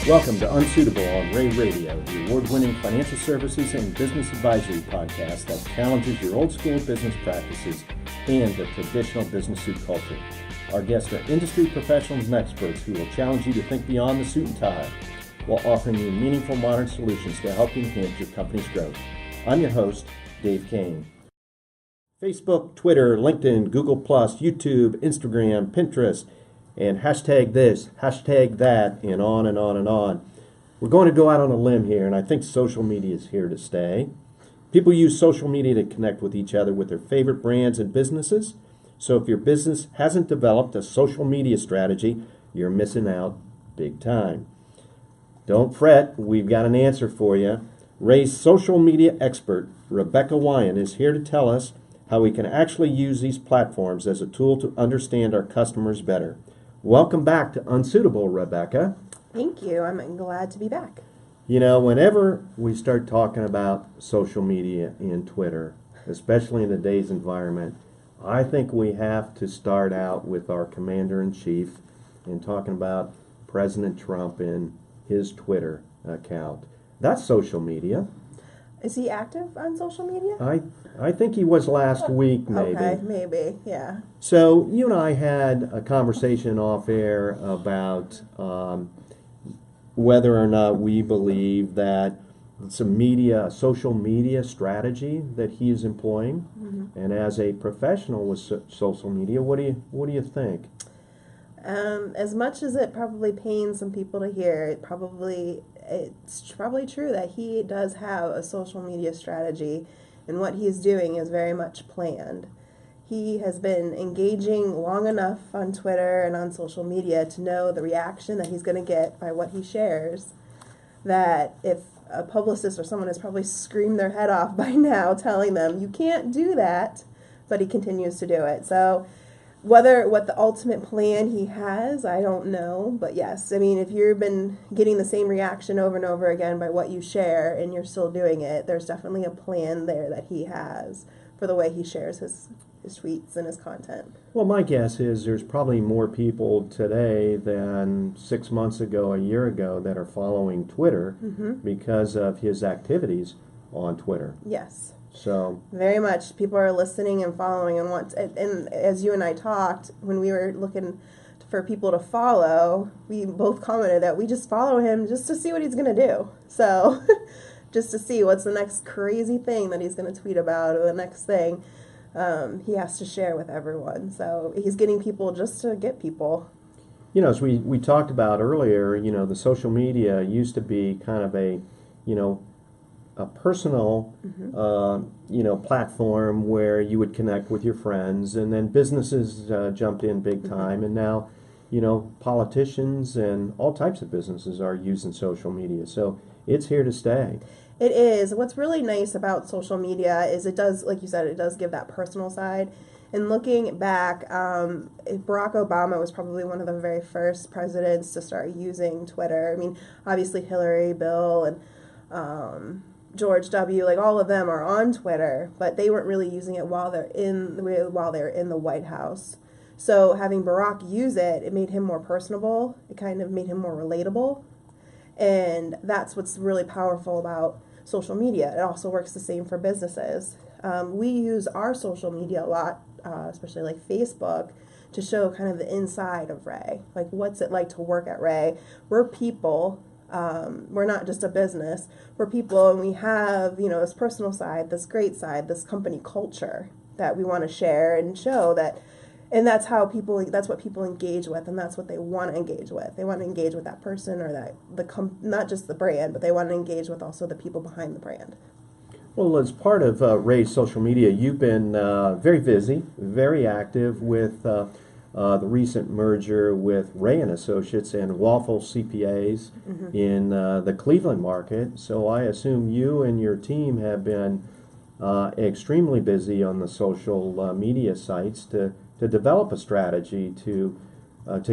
Welcome to Unsuitable on Ray Radio, the award-winning financial services and business advisory podcast that challenges your old-school business practices and the traditional business suit culture. Our guests are industry professionals and experts who will challenge you to think beyond the suit and tie while offering you meaningful modern solutions to help enhance your company's growth. I'm your host, Dave Kane. Facebook, Twitter, LinkedIn, Google+, YouTube, Instagram, Pinterest, and hashtag this, hashtag that, and on and on and on. We're going to go out on a limb here, and I think social media is here to stay. People use social media to connect with each other with their favorite brands and businesses. So if your business hasn't developed a social media strategy, you're missing out big time. Don't fret, we've got an answer for you. Ray's social media expert, Rebecca Wyatt, is here to tell us how we can actually use these platforms as a tool to understand our customers better. Welcome back to Unsuitable, Rebecca. Thank you. I'm glad to be back. You know, whenever we start talking about social media and Twitter, especially in today's environment, I think we have to start out with our commander-in-chief and talking about President Trump and his Twitter account. That's social media. Is he active on social media? I think he was last week, maybe. Okay, maybe, yeah. So you and I had a conversation off air about whether or not we believe that it's a social media strategy that he is employing. Mm-hmm. And as a professional with social media, what do you think? As much as it probably pains some people to hear, it's probably true that he does have a social media strategy, and what he's doing is very much planned. He has been engaging long enough on Twitter and on social media to know the reaction that he's going to get by what he shares, that if a publicist or someone has probably screamed their head off by now telling them, you can't do that, but he continues to do it. So what the ultimate plan he has, I don't know. But yes, I mean, if you've been getting the same reaction over and over again by what you share and you're still doing it, there's definitely a plan there that he has for the way he shares his tweets and his content. Well, my guess is there's probably more people today than 6 months ago, a year ago, that are following Twitter because of his activities on Twitter. Yes. So very much people are listening and following and as you and I talked when we were looking for people to follow, we both commented that we just follow him just to see what he's going to do. So just to see what's the next crazy thing that he's going to tweet about, or the next thing he has to share with everyone. So he's getting people just to get people. You know, as we talked about earlier, you know, the social media used to be kind of a personal, platform where you would connect with your friends, and then businesses jumped in big time, and now, politicians and all types of businesses are using social media. So it's here to stay. It is. What's really nice about social media is it does, like you said, it does give that personal side. And looking back, Barack Obama was probably one of the very first presidents to start using Twitter. I mean, obviously Hillary, Bill, and George W., like all of them are on Twitter, but they weren't really using it while they're in the White House. So having Barack use it, it made him more personable. It kind of made him more relatable. And that's what's really powerful about social media. It also works the same for businesses. We use our social media a lot, especially like Facebook, to show kind of the inside of Ray. Like, what's it like to work at Ray? We're people. We're not just a business. We're people, and we have, this personal side, this great side, this company culture that we want to share and show that, and that's what people engage with, and that's what they want to engage with. They want to engage with that person or not just the brand, but they want to engage with also the people behind the brand. Well, as part of Ray's social media, you've been very busy, very active with the recent merger with Ray and Associates and Waffle CPAs in the Cleveland market. So I assume you and your team have been extremely busy on the social media sites to develop a strategy to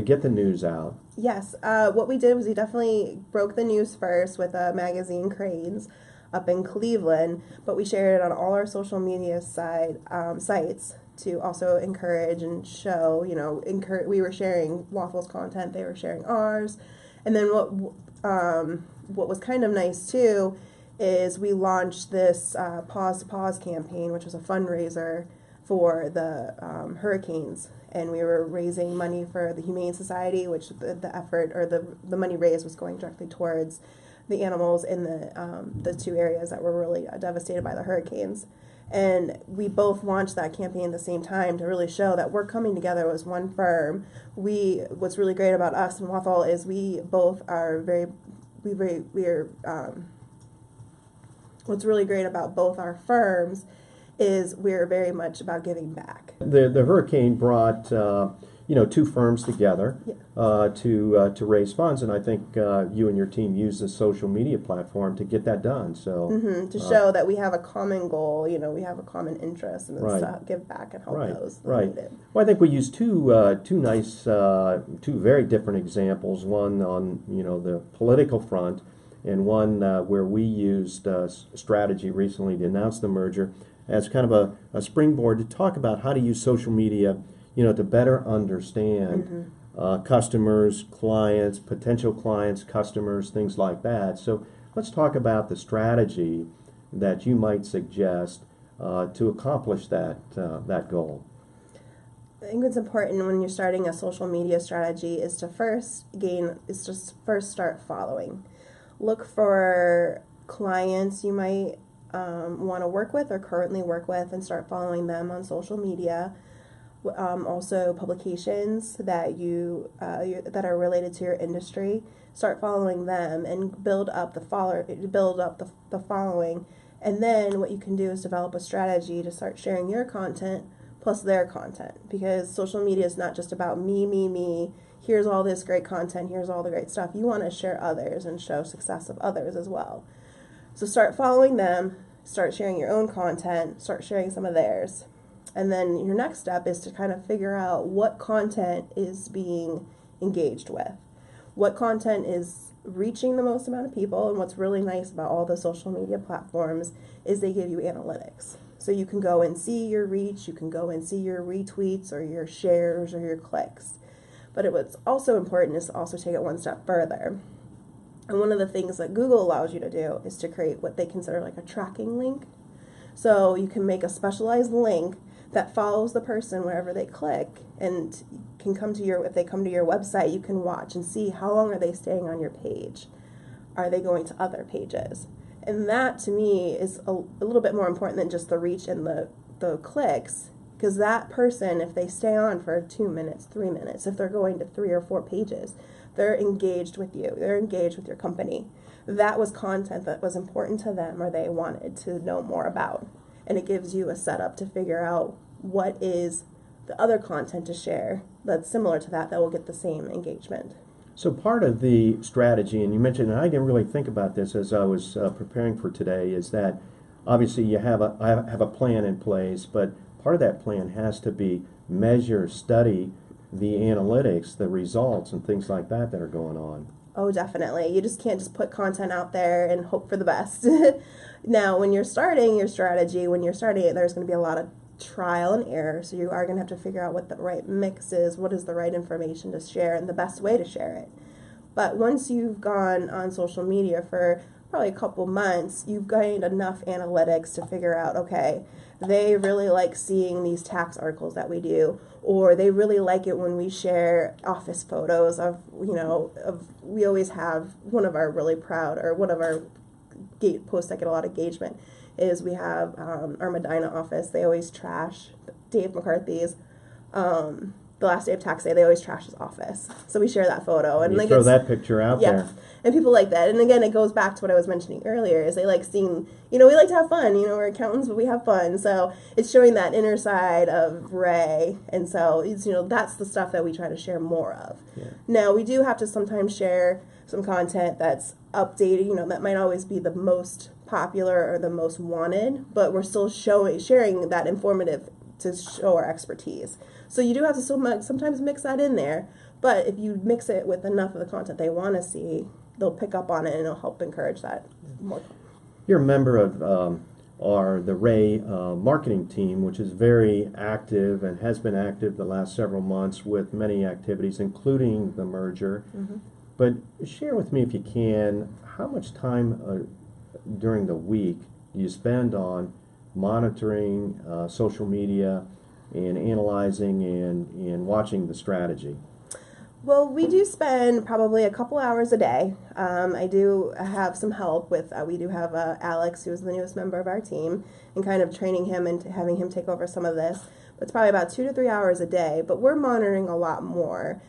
get the news out. Yes. What we did was we definitely broke the news first with a magazine, Cranes, up in Cleveland, but we shared it on all our social media sites to also encourage and show, we were sharing Waffle's content, they were sharing ours, And then what was kind of nice too is we launched this Pause to Pause campaign, which was a fundraiser for the hurricanes, and we were raising money for the Humane Society, which the effort or the money raised was going directly towards the animals in the two areas that were really devastated by the hurricanes. And we both launched that campaign at the same time to really show that we're coming together as one firm. What's really great about us and Wathall is we both are what's really great about both our firms is we're very much about giving back. The hurricane brought two firms together to raise funds, and I think you and your team used the social media platform to get that done. So to show that we have a common goal, we have a common interest, and it's to give back and help those that need it. Well, I think we used two very different examples. One on the political front, and one where we used strategy recently to announce the merger as kind of a springboard to talk about how to use social media, to better understand customers, clients, potential clients, customers, things like that. So let's talk about the strategy that you might suggest to accomplish that goal. I think what's important when you're starting a social media strategy is to first start following. Look for clients you might want to work with or currently work with, and start following them on social media. Also, publications that that are related to your industry, start following them and build up the following. And then what you can do is develop a strategy to start sharing your content plus their content, because social media is not just about me. Here's all this great content. Here's all the great stuff. You want to share others and show success of others as well. So start following them, start sharing your own content, start sharing some of theirs. And then your next step is to kind of figure out what content is being engaged with. What content is reaching the most amount of people. And what's really nice about all the social media platforms is they give you analytics. So you can go and see your reach, you can go and see your retweets or your shares or your clicks. But what's also important is to also take it one step further. And one of the things that Google allows you to do is to create what they consider like a tracking link. So you can make a specialized link that follows the person wherever they click, and can come to if they come to your website, you can watch and see how long are they staying on your page. Are they going to other pages? And that to me is a little bit more important than just the reach and the clicks, because that person, if they stay on for 2 minutes, 3 minutes, if they're going to 3 or 4 pages, they're engaged with you. They're engaged with your company. That was content that was important to them or they wanted to know more about. And it gives you a setup to figure out what is the other content to share that's similar to that will get the same engagement. So part of the strategy, and you mentioned, and I didn't really think about this as I was preparing for today, is that obviously you have a plan in place, but part of that plan has to be measure, study the analytics, the results, and things like that are going on. Oh, definitely. You just can't just put content out there and hope for the best. Now, when you're starting your strategy, there's going to be a lot of trial and error. So you are going to have to figure out what the right mix is, what is the right information to share, and the best way to share it. But once you've gone on social media for probably a couple months, you've gained enough analytics to figure out, okay, they really like seeing these tax articles that we do, or they really like it when we share office photos we always have one of our posts that get a lot of engagement is we have our Medina office. They always trash Dave McCarthy's the last day of tax day. They always trash his office, so we share that photo and you throw that picture out there. And people like that. And again, it goes back to what I was mentioning earlier, is they like seeing, we like to have fun, we're accountants, but we have fun. So it's showing that inner side of Ray. And so it's, that's the stuff that we try to share more of. Yeah. Now, we do have to sometimes share some content that's updated, that might always be the most popular or the most wanted, but we're still sharing that informative to show our expertise. So you do have to sometimes mix that in there. But if you mix it with enough of the content they want to see, they'll pick up on it, and it'll help encourage that more. You're a member of the Ray marketing team, which is very active and has been active the last several months with many activities, including the merger. Mm-hmm. But share with me, if you can, how much time during the week do you spend on monitoring social media and analyzing and watching the strategy? Well, we do spend probably a couple hours a day. I do have some help with, we do have Alex, who is the newest member of our team, and kind of training him and having him take over some of this. It's probably about 2 to 3 hours a day, but we're monitoring a lot more.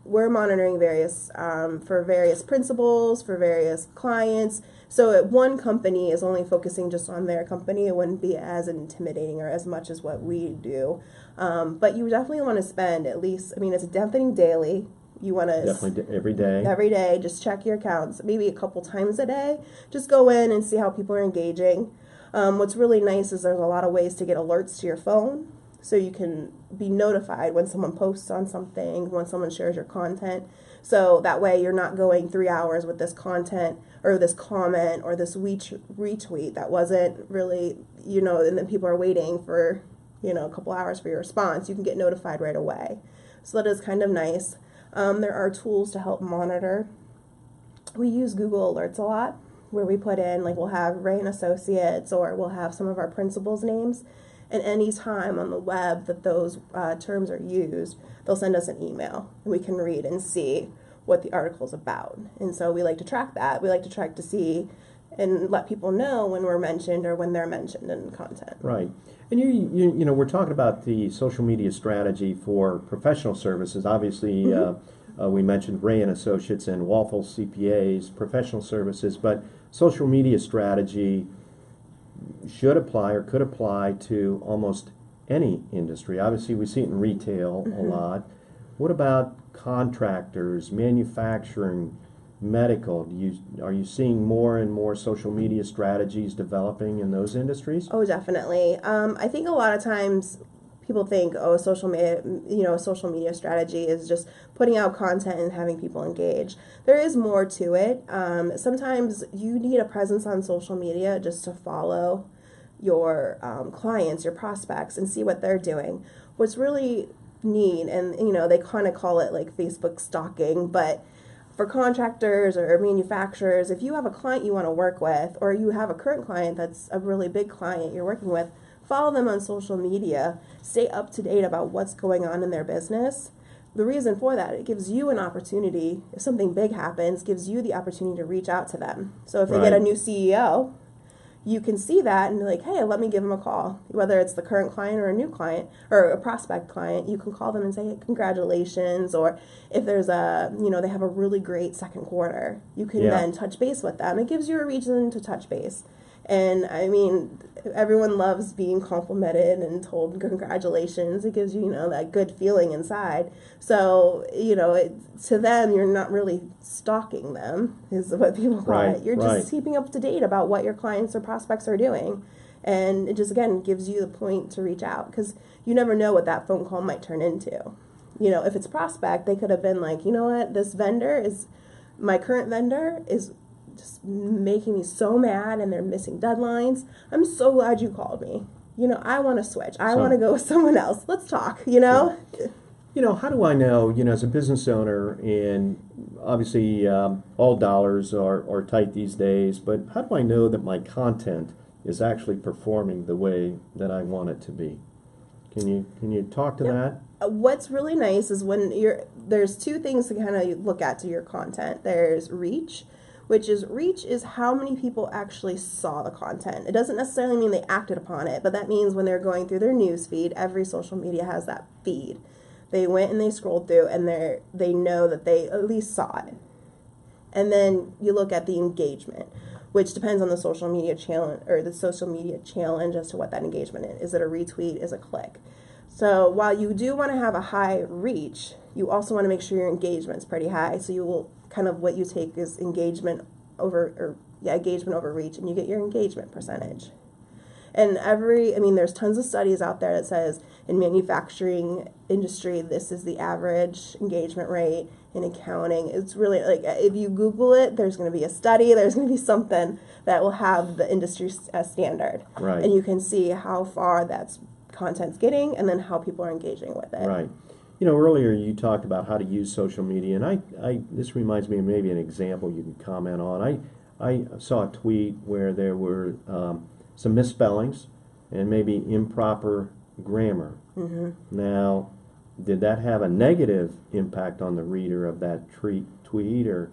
We're monitoring for various principals, for various clients. So one company is only focusing just on their company. It wouldn't be as intimidating or as much as what we do. But you definitely want to spend at least, it's definitely daily. You want to definitely every day. Every day, just check your accounts, maybe a couple times a day. Just go in and see how people are engaging. What's really nice is there's a lot of ways to get alerts to your phone, so you can be notified when someone posts on something, when someone shares your content. So that way you're not going 3 hours with this content or this comment or this retweet that wasn't really, and then people are waiting for, a couple hours for your response. You can get notified right away. So that is kind of nice. There are tools to help monitor. We use Google Alerts a lot, where we put in, we'll have Ray and Associates, or we'll have some of our principals' names. And any time on the web that those terms are used, they'll send us an email, and we can read and see what the article's about. And so we like to track that. We like to track to see and let people know when we're mentioned or when they're mentioned in content. Right. And we're talking about the social media strategy for professional services. Obviously, we mentioned Ray and Associates and Waffle CPAs, professional services, but social media strategy should apply or could apply to almost any industry. Obviously, we see it in retail a lot. What about contractors, manufacturing, medical? Are you seeing more and more social media strategies developing in those industries? Oh, definitely. I think a lot of times people think, social media strategy is just putting out content and having people engage. There is more to it. Sometimes you need a presence on social media just to follow your clients, your prospects, and see what they're doing. What's really neat, and they kind of call it like Facebook stalking, but for contractors or manufacturers, if you have a client you want to work with, or you have a current client that's a really big client you're working with, follow them on social media, stay up to date about what's going on in their business. The reason for that, it gives you an opportunity, if something big happens, gives you the opportunity to reach out to them. So if they get a new CEO, you can see that and be like, hey, let me give them a call. Whether it's the current client or a new client or a prospect client, you can call them and say, hey, congratulations. Or if there's they have a really great second quarter, you can then touch base with them. It gives you a reason to touch base. And everyone loves being complimented and told congratulations. It gives you, that good feeling inside. So, to them, you're not really stalking them, is what people call it. You're just keeping up to date about what your clients or prospects are doing. And it just, again, gives you the point to reach out, because you never know what that phone call might turn into. If it's prospect, they could have been like, this my current vendor is just making me so mad, and they're missing deadlines. I'm so glad you called me. I want to switch. I want to go with someone else. Let's talk, How do I know, as a business owner, and obviously all dollars are tight these days, but how do I know that my content is actually performing the way that I want it to be? Can you talk to that? What's really nice is when there's two things to kind of look at to your content. There's reach is how many people actually saw the content. It doesn't necessarily mean they acted upon it, but that means when they're going through their news feed, every social media has that feed. They went and they scrolled through, and they know that they at least saw it. And then you look at the engagement, which depends on the social media challenge as to what that engagement is. Is it a retweet? Is it a click? So while you do want to have a high reach, you also want to make sure your engagement's pretty high. So you will what you take is engagement over reach, and you get your engagement percentage. And there's tons of studies out there that says in manufacturing industry, this is the average engagement rate. In accounting, it's really if you Google it, there's going to be a study, there's going to be something that will have the industry standard. And you can see how far that's content's getting, and then how people are engaging with it. Right. Earlier you talked about how to use social media, and this reminds me of maybe an example you can comment on. I saw a tweet where there were some misspellings and maybe improper grammar. Mm-hmm. Now, did that have a negative impact on the reader of that tweet, or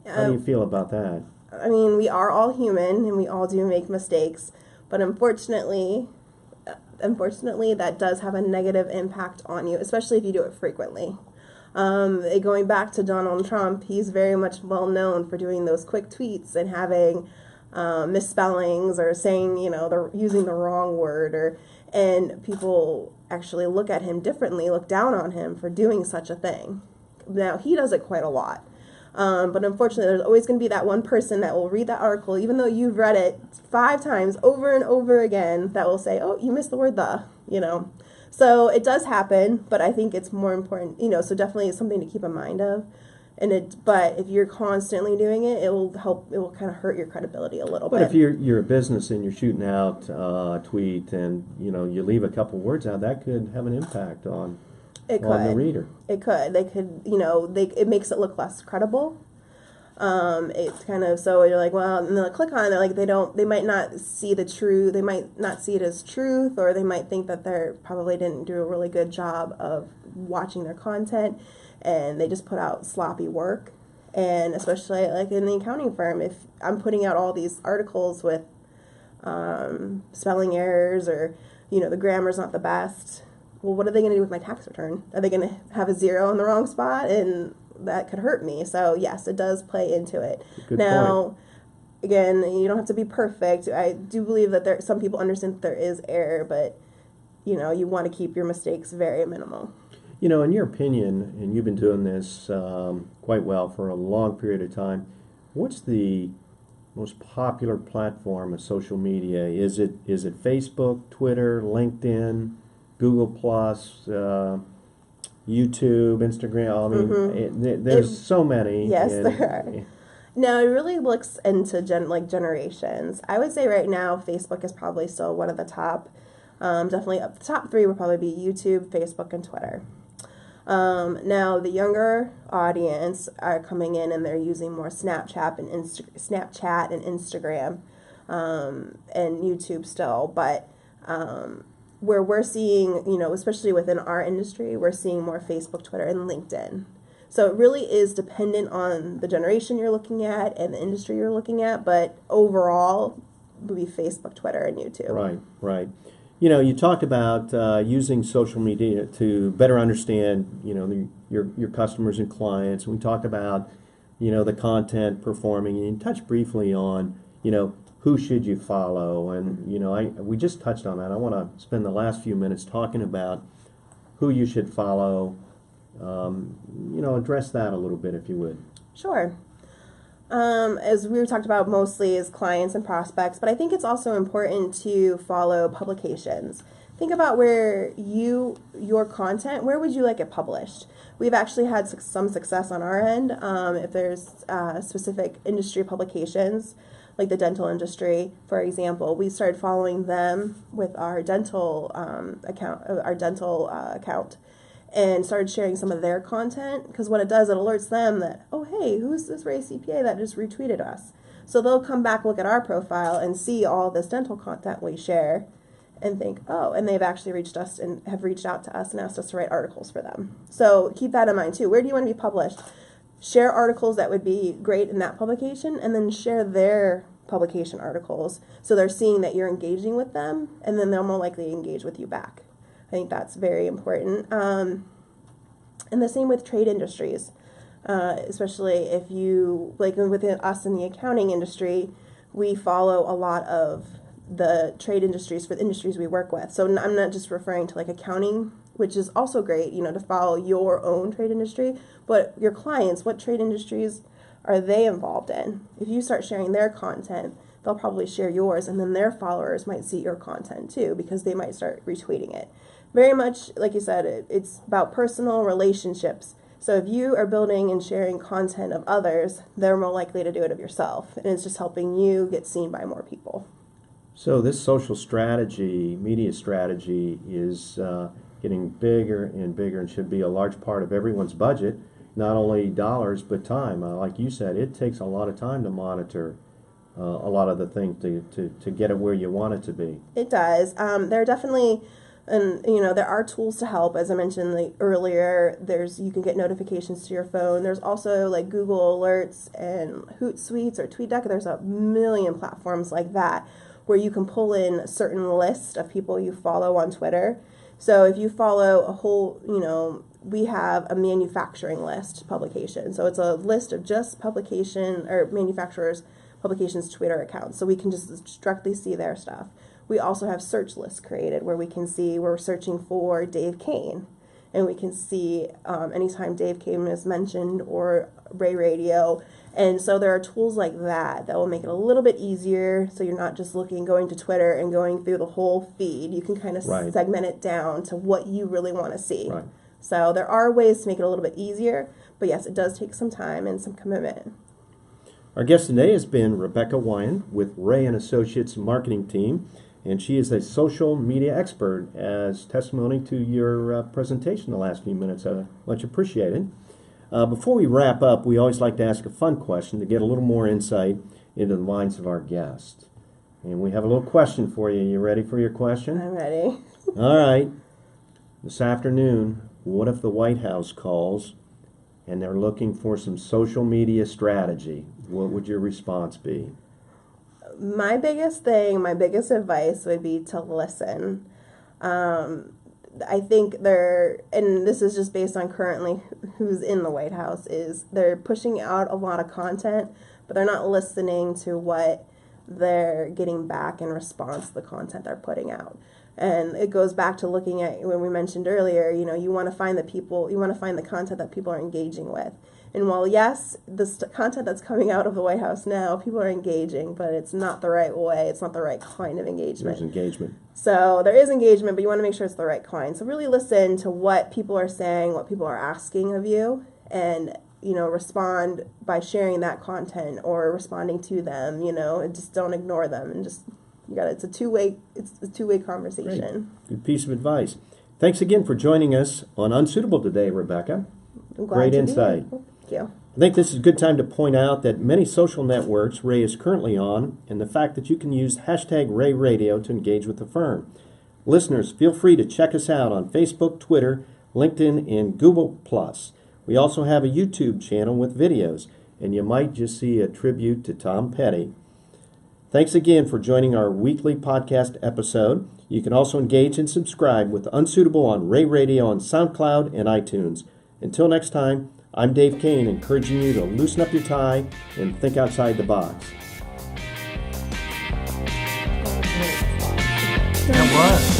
how do you feel about that? I mean, we are all human and we all do make mistakes, but unfortunately, that does have a negative impact on you, especially if you do it frequently. Going back to Donald Trump, he's very much well known for doing those quick tweets and having misspellings or saying, they're using the wrong word, and people actually look at him differently, look down on him for doing such a thing. Now, he does it quite a lot. But unfortunately, there's always going to be that one person that will read that article, even though you've read it 5 times over and over again, that will say, oh, you missed the word the, So it does happen, but I think it's more important, so definitely it's something to keep in mind of. But if you're constantly doing it, it will kind of hurt your credibility a little bit. But if you're a business and you're shooting out a tweet and, you leave a couple words out, that could have an impact on the reader. It could. They could, it makes it look less credible. It's kind of, so you're like, well, and they'll click on it, they're like, they might not see the truth, they might not see it as truth, or they might think that they probably didn't do a really good job of watching their content, and they just put out sloppy work. And especially like in the accounting firm, if I'm putting out all these articles with spelling errors, or, the grammar's not the best, well, what are they going to do with my tax return? Are they going to have a 0 in the wrong spot? And that could hurt me. So yes, it does play into it. Good point. Again, you don't have to be perfect. I do believe that some people understand that there is error, but you want to keep your mistakes very minimal. In your opinion, and you've been doing this quite well for a long period of time, what's the most popular platform of social media? Is it Facebook, Twitter, LinkedIn, Google Plus, YouTube, Instagram? I mean, there's so many. Yes, there are. No, it really looks into generations. I would say right now Facebook is probably still one of the top. Definitely up the top 3 would probably be YouTube, Facebook, and Twitter. Now the younger audience are coming in and they're using more Snapchat and Instagram, and YouTube still, but where we're seeing, especially within our industry, we're seeing more Facebook, Twitter, and LinkedIn. So it really is dependent on the generation you're looking at and the industry you're looking at, but overall would be Facebook, Twitter, and YouTube. Right. You talked about using social media to better understand, your customers and clients. We talked about, the content performing, and you touched briefly on, who should you follow, and we just touched on that. I want to spend the last few minutes talking about who you should follow. Address that a little bit if you would. Sure. As we talked about mostly as clients and prospects, but I think it's also important to follow publications. Think about where your content, where would you like it published? We've actually had some success on our end. If there's specific industry publications, like the dental industry, for example, we started following them with our dental account, and started sharing some of their content, because what it does, it alerts them that, oh, hey, who's this Ray CPA that just retweeted us? So they'll come back, look at our profile, and see all this dental content we share, and think, oh, and they've actually reached out to us and asked us to write articles for them. So keep that in mind too. Where do you want to be published? Share articles that would be great in that publication, and then share their publication articles, so they're seeing that you're engaging with them, and then they'll more likely engage with you back. I think that's very important. And the same with trade industries, especially if you, like within us in the accounting industry, we follow a lot of the trade industries for the industries we work with. So I'm not just referring to like accounting, which is also great, to follow your own trade industry, but your clients, what trade industries are they involved in? If you start sharing their content, they'll probably share yours, and then their followers might see your content too, because they might start retweeting it. Very much, like you said, it's about personal relationships. So if you are building and sharing content of others, they're more likely to do it of yourself, and it's just helping you get seen by more people. So this social strategy, media strategy, is getting bigger and bigger and should be a large part of everyone's budget, not only dollars but time. Like you said, it takes a lot of time to monitor a lot of the things to get it where you want it to be. It does. There are definitely, and there are tools to help. As I mentioned earlier, you can get notifications to your phone. There's also like Google Alerts and Hootsuite or TweetDeck. There's a million platforms like that where you can pull in a certain list of people you follow on Twitter. So if you follow a whole, we have a manufacturing list publication. So it's a list of just publication or manufacturers' publications Twitter accounts. So we can just directly see their stuff. We also have search lists created where we can see we're searching for Dave Kane. And we can see anytime Dave Kane is mentioned or Ray Radio. And so there are tools like that will make it a little bit easier. So you're not just going to Twitter and going through the whole feed. You can kind of segment it down to what you really want to see. Right. So there are ways to make it a little bit easier. But yes, it does take some time and some commitment. Our guest today has been Rebecca Wyatt with Ray and Associates marketing team. And she is a social media expert, as testimony to your presentation the last few minutes. Much appreciated. Before we wrap up, we always like to ask a fun question to get a little more insight into the minds of our guests. And we have a little question for you. You ready for your question? I'm ready. All right. This afternoon, what if the White House calls and they're looking for some social media strategy? What would your response be? My biggest advice would be to listen. I think and this is just based on currently who's in the White House, is they're pushing out a lot of content, but they're not listening to what they're getting back in response to the content they're putting out. And it goes back to looking at when we mentioned earlier, you want to find the content that people are engaging with. And while, yes, the content that's coming out of the White House now, people are engaging, but it's not the right way. It's not the right kind of engagement. There's engagement. So there is engagement, but you want to make sure it's the right kind. So really listen to what people are saying, what people are asking of you, and, respond by sharing that content or responding to them, and just don't ignore them. And just, it's a two-way conversation. Great. Good piece of advice. Thanks again for joining us on Unsuitable today, Rebecca. Great insight. Thank you. I think this is a good time to point out that many social networks Ray is currently on, and the fact that you can use hashtag Ray Radio to engage with the firm. Listeners, feel free to check us out on Facebook, Twitter, LinkedIn, and Google+. We also have a YouTube channel with videos, and you might just see a tribute to Tom Petty. Thanks again for joining our weekly podcast episode. You can also engage and subscribe with Unsuitable on Ray Radio on SoundCloud and iTunes. Until next time, I'm Dave Kane, encouraging you to loosen up your tie and think outside the box. It was.